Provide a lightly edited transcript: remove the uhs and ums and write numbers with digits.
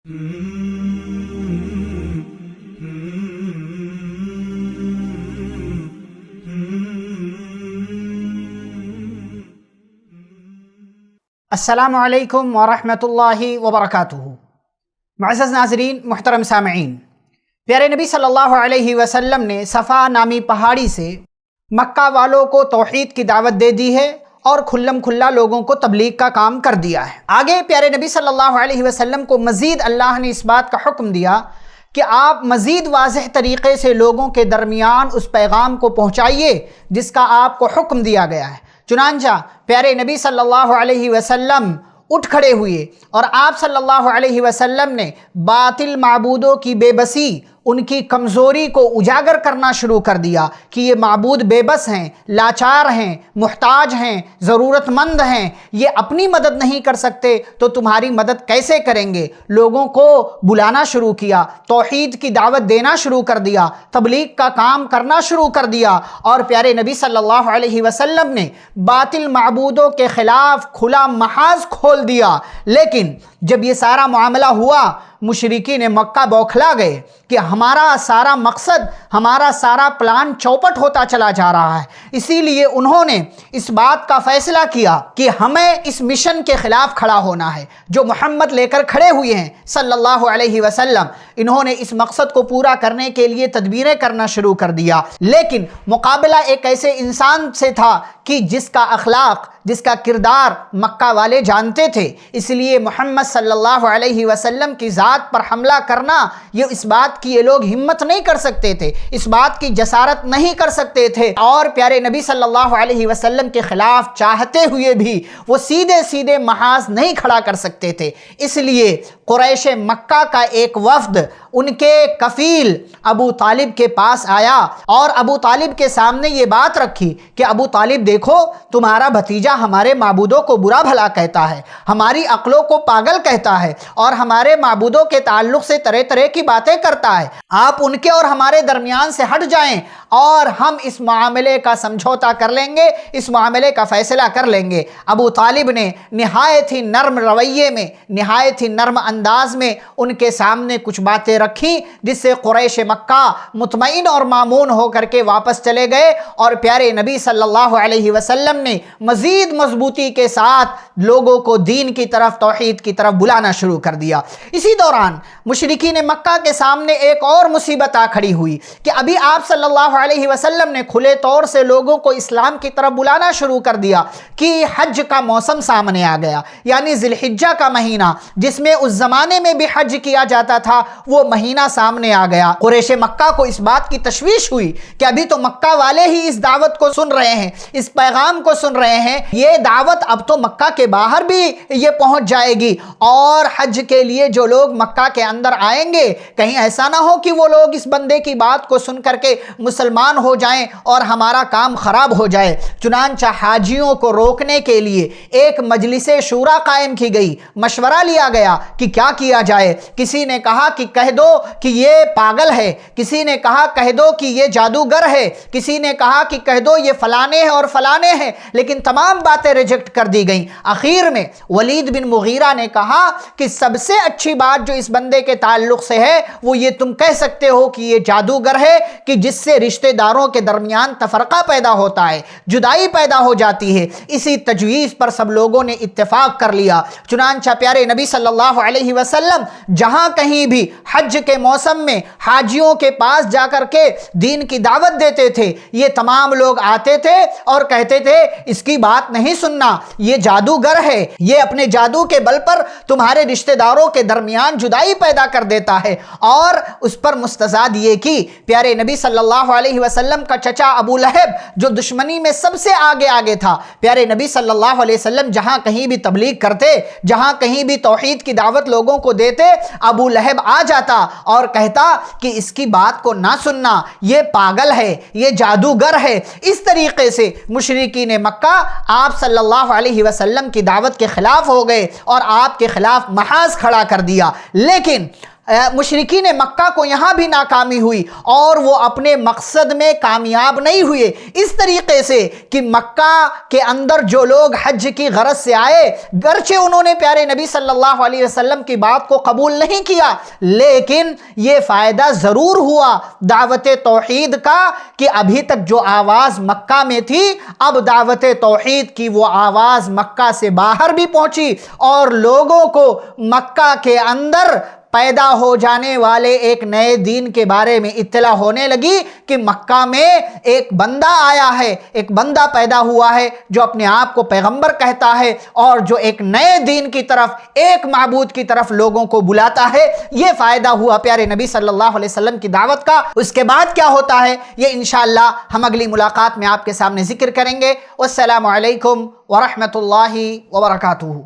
السلام علیکم ورحمۃ اللہ وبرکاتہ۔ معزز ناظرین، محترم سامعین، پیارے نبی صلی اللہ علیہ وسلم نے صفا نامی پہاڑی سے مکہ والوں کو توحید کی دعوت دے دی ہے اور کھلم کھلا لوگوں کو تبلیغ کا کام کر دیا ہے۔ آگے پیارے نبی صلی اللہ علیہ وسلم کو مزید اللہ نے اس بات کا حکم دیا کہ آپ مزید واضح طریقے سے لوگوں کے درمیان اس پیغام کو پہنچائیے جس کا آپ کو حکم دیا گیا ہے۔ چنانچہ پیارے نبی صلی اللہ علیہ وسلم اٹھ کھڑے ہوئے اور آپ صلی اللہ علیہ وسلم نے باطل معبودوں کی بے بسی، ان کی کمزوری کو اجاگر کرنا شروع کر دیا کہ یہ معبود بے بس ہیں، لاچار ہیں، محتاج ہیں، ضرورت مند ہیں، یہ اپنی مدد نہیں کر سکتے تو تمہاری مدد کیسے کریں گے۔ لوگوں کو بلانا شروع کیا، توحید کی دعوت دینا شروع کر دیا، تبلیغ کا کام کرنا شروع کر دیا، اور پیارے نبی صلی اللہ علیہ وسلم نے باطل معبودوں کے خلاف کھلا محاذ کھول دیا۔ لیکن جب یہ سارا معاملہ ہوا، مشرکین مکہ بوکھلا گئے کہ ہمارا سارا مقصد، ہمارا سارا پلان چوپٹ ہوتا چلا جا رہا ہے۔ اسی لیے انہوں نے اس بات کا فیصلہ کیا کہ ہمیں اس مشن کے خلاف کھڑا ہونا ہے جو محمد لے کر کھڑے ہوئے ہیں صلی اللہ علیہ وسلم۔ انہوں نے اس مقصد کو پورا کرنے کے لیے تدبیریں کرنا شروع کر دیا، لیکن مقابلہ ایک ایسے انسان سے تھا کہ جس کا اخلاق، جس کا کردار مکہ والے جانتے تھے۔ اس لیے محمد صلی اللہ علیہ وسلم کی ذات پر حملہ کرنا، یہ اس بات کی یہ لوگ ہمت نہیں کر سکتے تھے، اس بات کی جسارت نہیں کر سکتے تھے، اور پیارے نبی صلی اللہ علیہ وسلم کے خلاف چاہتے ہوئے بھی وہ سیدھے سیدھے محاذ نہیں کھڑا کر سکتے تھے۔ اس لیے قریش مکہ کا ایک وفد ان کے کفیل ابو طالب کے پاس آیا اور ابو طالب کے سامنے یہ بات رکھی کہ ابو طالب دیکھو، تمہارا بھتیجا ہمارے معبودوں کو برا بھلا کہتا ہے، ہماری عقلوں کو پاگل کہتا ہے، اور ہمارے معبودوں کے تعلق سے طرح طرح کی باتیں کرتا ہے۔ آپ ان کے اور ہمارے درمیان سے ہٹ جائیں اور ہم اس معاملے کا سمجھوتا کر لیں گے، اس معاملے کا فیصلہ کر لیں گے۔ ابو طالب نے نہایت ہی نرم رویے میں، نہایت ہی نرم انداز میں ان کے سامنے کچھ باتیں رکھی، جس سے قریش مکہ مطمئن اور مامون ہو کر کے واپس چلے گئے، اور پیارے نبی صلی اللہ علیہ وسلم نے مزید مضبوطی کے ساتھ لوگوں کو دین کی طرف، توحید کی طرف بلانا شروع کر دیا۔ اسی دوران مشرکین مکہ کے سامنے ایک اور مصیبت آ کھڑی ہوئی کہ ابھی آپ صلی اللہ علیہ وسلم نے کھلے طور سے لوگوں کو اسلام کی طرف بلانا شروع کر دیا کہ حج کا موسم سامنے آ گیا، یعنی ذی الحجہ کا مہینہ، جس میں اس زمانے میں بھی حج کیا جاتا تھا، وہ مہینہ سامنے آ گیا۔ قریش مکہ کو اس بات کی تشویش ہوئی کہ ابھی تو مکہ والے ہی اس دعوت کو سن رہے ہیں، اس پیغام کو سن رہے ہیں، یہ دعوت اب تو مکہ کے باہر بھی یہ پہنچ جائے گی، اور حج کے لیے جو لوگ مکہ کے اندر آئیں گے، کہیں ایسا نہ ہو کہ وہ لوگ اس بندے کی بات کو سن کر کے مسلمان ہو جائیں اور ہمارا کام خراب ہو جائے۔ چنانچہ حاجیوں کو روکنے کے لیے ایک مجلس شورا قائم کی گئی، مشورہ لیا گیا کہ کیا کیا جائے۔ کسی نے کہا کہ کہہ دو کہ یہ پاگل ہے، کسی نے کہا کہہ دو کہ یہ جادوگر ہے، کسی نے کہا کہ کہہ دو یہ فلانے ہیں اور فلانے ہیں، لیکن تمام باتیں ریجیکٹ کر دی گئیں۔ آخر میں ولید بن مغیرہ نے کہا کہ سب سے اچھی بات جو اس بندے کے تعلق سے ہے وہ یہ تم کہہ سکتے ہو کہ یہ جادوگر ہے، کہ جس سے رشتہ داروں کے درمیان تفرقہ پیدا ہوتا ہے، جدائی پیدا ہو جاتی ہے۔ اسی تجویز پر سب لوگوں نے اتفاق کر لیا۔ چنانچہ پیارے نبی صلی اللہ علیہ وسلم جہاں کہیں بھی حج کے موسم میں حاجیوں کے پاس جا کر کے دین کی دعوت دیتے تھے، یہ تمام لوگ آتے تھے اور کہتے تھے اس کی بات نہیں سننا، یہ جادوگر ہے، یہ اپنے جادو کے بل پر تمہارے رشتہ داروں کے درمیان جدائی پیدا کر دیتا ہے۔ اور اس پر مستزاد یہ کہ پیارے نبی صلی اللہ علیہ وسلم کا چچا ابو لہب جو دشمنی میں سب سے آگے تھا، پیارے نبی صلی اللہ علیہ وسلم جہاں کہیں بھی تبلیغ کرتے، جہاں کہیں بھی توحید کی دعوت لوگوں کو دیتے، ابو لہب آ جاتا اور کہتا کہ اس کی بات کو نہ سننا، یہ پاگل ہے، یہ جادوگر ہے۔ اس طریقے سے مشرکین مکہ آپ صلی اللہ علیہ وسلم کی دعوت کے خلاف ہو گئے اور آپ کے خلاف محاذ کھڑا کر دیا۔ لیکن مشرکین مکہ کو یہاں بھی ناکامی ہوئی اور وہ اپنے مقصد میں کامیاب نہیں ہوئے، اس طریقے سے کہ مکہ کے اندر جو لوگ حج کی غرض سے آئے، گرچہ انہوں نے پیارے نبی صلی اللہ علیہ وسلم کی بات کو قبول نہیں کیا، لیکن یہ فائدہ ضرور ہوا دعوت توحید کا کہ ابھی تک جو آواز مکہ میں تھی، اب دعوت توحید کی وہ آواز مکہ سے باہر بھی پہنچی اور لوگوں کو مکہ کے اندر پیدا ہو جانے والے ایک نئے دین کے بارے میں اطلاع ہونے لگی کہ مکہ میں ایک بندہ آیا ہے، ایک بندہ پیدا ہوا ہے جو اپنے آپ کو پیغمبر کہتا ہے اور جو ایک نئے دین کی طرف، ایک معبود کی طرف لوگوں کو بلاتا ہے۔ یہ فائدہ ہوا پیارے نبی صلی اللہ علیہ وسلم کی دعوت کا۔ اس کے بعد کیا ہوتا ہے یہ انشاءاللہ ہم اگلی ملاقات میں آپ کے سامنے ذکر کریں گے۔ والسلام علیکم ورحمۃ اللہ وبرکاتہ۔